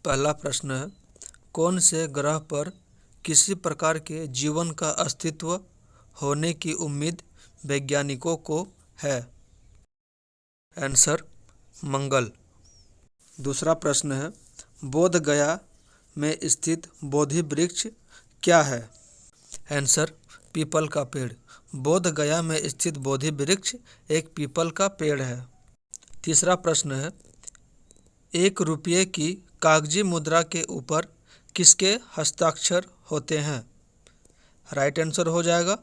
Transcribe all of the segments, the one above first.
पहला प्रश्न है, कौन से ग्रह पर किसी प्रकार के जीवन का अस्तित्व होने की उम्मीद वैज्ञानिकों को है? आंसर मंगल। दूसरा प्रश्न है, बोध गया में स्थित बोधि वृक्ष क्या है? आंसर पीपल का पेड़। बोध गया में स्थित बोधि वृक्ष एक पीपल का पेड़ है। तीसरा प्रश्न है, 1 रुपये की कागजी मुद्रा के ऊपर किसके हस्ताक्षर होते हैं? राइट आंसर हो जाएगा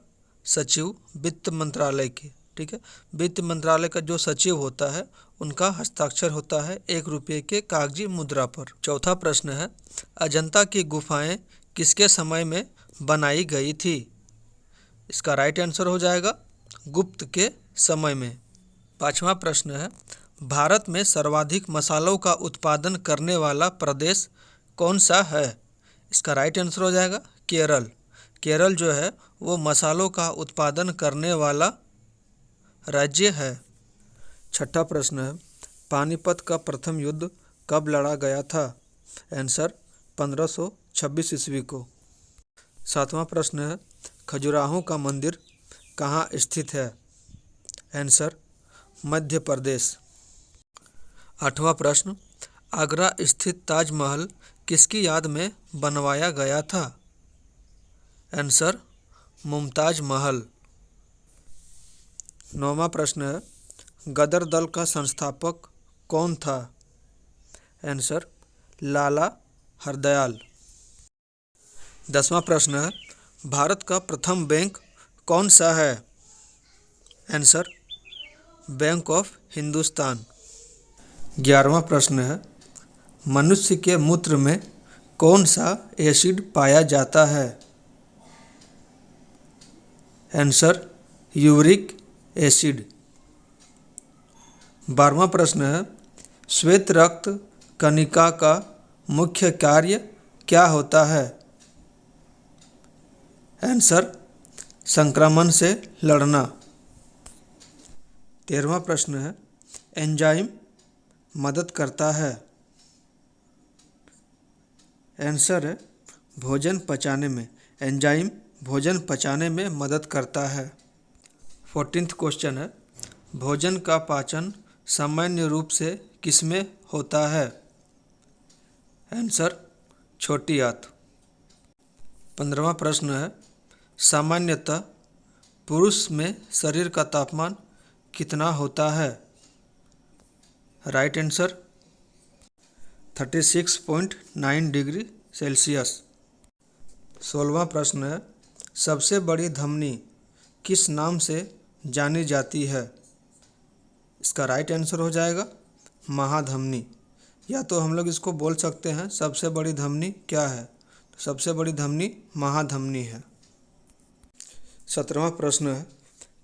सचिव वित्त मंत्रालय के। ठीक है, वित्त मंत्रालय का जो सचिव होता है उनका हस्ताक्षर होता है 1 रुपये के कागजी मुद्रा पर। चौथा प्रश्न है, अजंता की गुफाएं किसके समय में बनाई गई थी? इसका राइट आंसर हो जाएगा गुप्त के समय में। पांचवा प्रश्न है, भारत में सर्वाधिक मसालों का उत्पादन करने वाला प्रदेश कौन सा है? इसका राइट आंसर हो जाएगा केरल। केरल जो है वो मसालों का उत्पादन करने वाला राज्य है। छठा प्रश्न है, पानीपत का प्रथम युद्ध कब लड़ा गया था? आंसर 1526 ईस्वी को। सातवां प्रश्न है, खजुराहो का मंदिर कहाँ स्थित है? आंसर मध्य प्रदेश। आठवां प्रश्न, आगरा स्थित ताजमहल किसकी याद में बनवाया गया था? आंसर मुमताज महल। नौवां प्रश्न है, गदर दल का संस्थापक कौन था? आंसर लाला हरदयाल। 10वां प्रश्न है, भारत का प्रथम बैंक कौन सा है? Answer bank of Hindustan. 11वां प्रश्न है, मनुष्य के मूत्र में कौन सा एसिड पाया जाता है? Answer uric acid. 12वां प्रश्न है, श्वेत रक्त कणिका का मुख्य कार्य क्या होता है? आंसर संक्रमण से लड़ना। 13वां प्रश्न है, एंजाइम मदद करता है? आंसर है भोजन पचाने में। एंजाइम भोजन पचाने में मदद करता है। 14वां क्वेश्चन है, भोजन का पाचन सामान्य रूप से किसमें होता है? आंसर छोटी आंत। 15वां प्रश्न है, सामान्यतः पुरुष में शरीर का तापमान कितना होता है? Right answer 36.9 degree Celsius. 16वां प्रश्न है, सबसे बड़ी धमनी किस नाम से जानी जाती है? इसका राइट आंसर हो जाएगा महाधमनी, या तो हम लोग इसको बोल सकते हैं सबसे बड़ी धमनी क्या है, तो सबसे बड़ी धमनी महाधमनी है। 17वां प्रश्न है,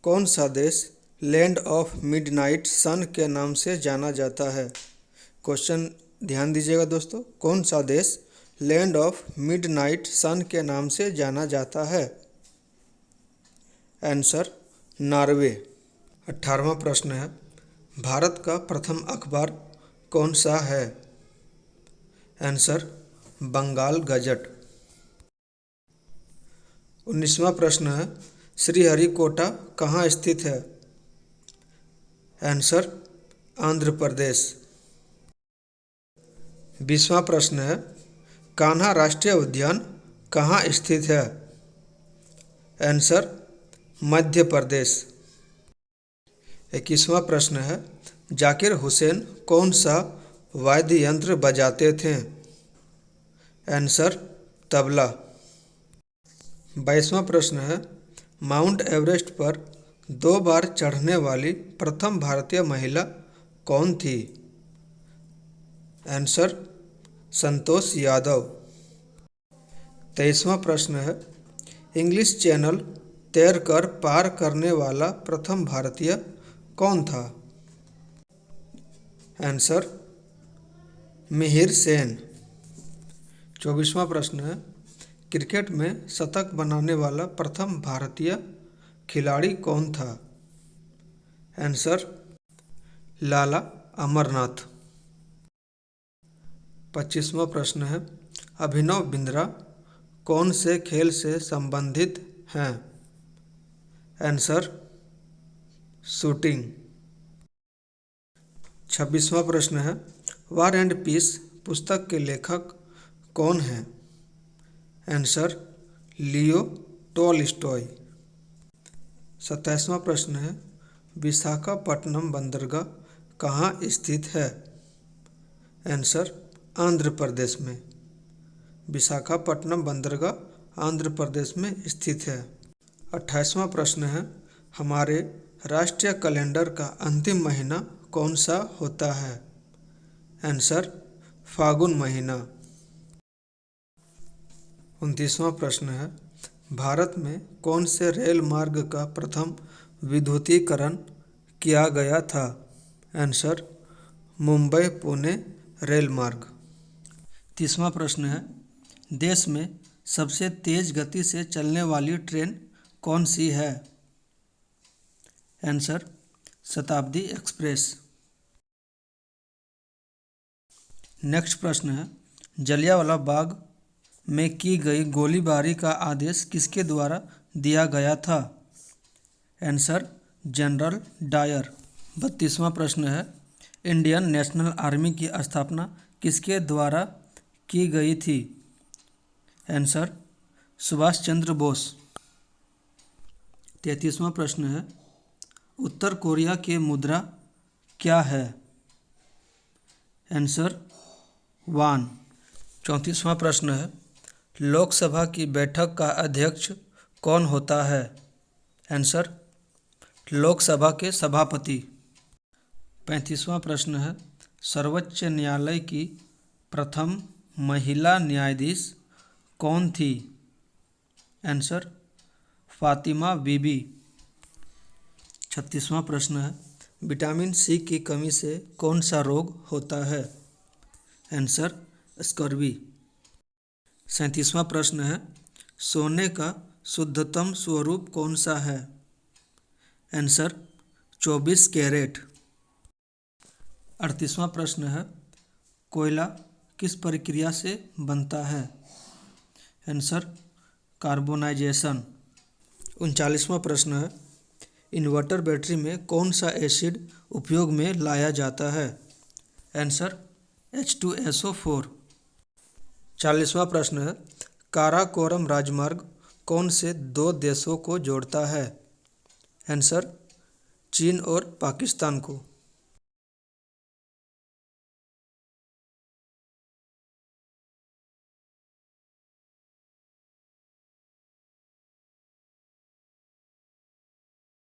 कौन सा देश लैंड ऑफ मिडनाइट सन के नाम से जाना जाता है? क्वेश्चन ध्यान दीजिएगा दोस्तों, कौन सा देश लैंड ऑफ मिडनाइट सन के नाम से जाना जाता है? Answer Norway. 18वां प्रश्न है, भारत का प्रथम अखबार कौन सा है? Answer Bengal gazette. 19वां प्रश्न है, श्रीहरिकोटा कहाँ स्थित है? आंसर आंध्र प्रदेश। 20वां प्रश्न है, कान्हा राष्ट्रीय उद्यान कहाँ स्थित है? आंसर मध्य प्रदेश। 21वां प्रश्न है, जाकिर हुसैन कौन सा वाद्य यंत्र बजाते थे? आंसर तबला। 22वां प्रश्न है, माउंट एवरेस्ट पर 2 बार चढ़ने वाली प्रथम भारतीय महिला कौन थी? आंसर संतोष यादव। 23वां प्रश्न है, इंग्लिश चैनल तैरकर पार करने वाला प्रथम भारतीय कौन था? आंसर मिहिर सेन। 24वां प्रश्न है, क्रिकेट में शतक बनाने वाला प्रथम भारतीय खिलाड़ी कौन था? आंसर लाला अमरनाथ। 25वां प्रश्न है, अभिनव बिंद्रा कौन से खेल से संबंधित हैं? Answer shooting. 26वां प्रश्न है, वार एंड पीस पुस्तक के लेखक कौन हैं? आंसर लियो टॉलस्टॉय। 27वां प्रश्न है, विशाखापट्टनम बंदरगाह कहाँ स्थित है? आंसर आंध्र प्रदेश में। विशाखापट्टनम बंदरगाह आंध्र प्रदेश में स्थित है। 28वां प्रश्न है, हमारे राष्ट्रीय कैलेंडर का अंतिम महीना कौन सा होता है? आंसर फागुन महीना। 29वां प्रश्न है, भारत में कौन से रेल मार्ग का प्रथम विद्युतीकरण किया गया था? आंसर मुंबई पुणे रेल मार्ग। 30वां प्रश्न है, देश में सबसे तेज गति से चलने वाली ट्रेन कौन सी है? आंसर शताब्दी एक्सप्रेस। नेक्स्ट प्रश्न है, जलियांवाला बाग में की गई गोलीबारी का आदेश किसके द्वारा दिया गया था? Answer general Dyer. 32वां प्रश्न है, इंडियन नेशनल आर्मी की स्थापना किसके द्वारा की गई थी? आंसर सुभाष चंद्र बोस। 33वां प्रश्न है, उत्तर कोरिया की मुद्रा क्या है? आंसर वान। 34वां प्रश्न है, लोकसभा की बैठक का अध्यक्ष कौन होता है? आंसर लोकसभा के सभापति। 35वां प्रश्न है, सर्वोच्च न्यायालय की प्रथम महिला न्यायाधीश कौन थी? आंसर फातिमा बीबी। 36वां प्रश्न है, विटामिन सी की कमी से कौन सा रोग होता है? Answer scurvy. 37वां प्रश्न है, सोने का शुद्धतम स्वरूप कौन सा है? Answer 24 carat. 38वां प्रश्न है, कोयला किस प्रक्रिया से बनता है? Answer carbonisation. 39वां प्रश्न है, इन्वर्टर बैटरी में कौन सा एसिड उपयोग में लाया जाता है? Answer H2SO4। 40वां प्रश्न है, काराकोरम राजमार्ग कौन से दो देशों को जोड़ता है? आंसर चीन और पाकिस्तान को।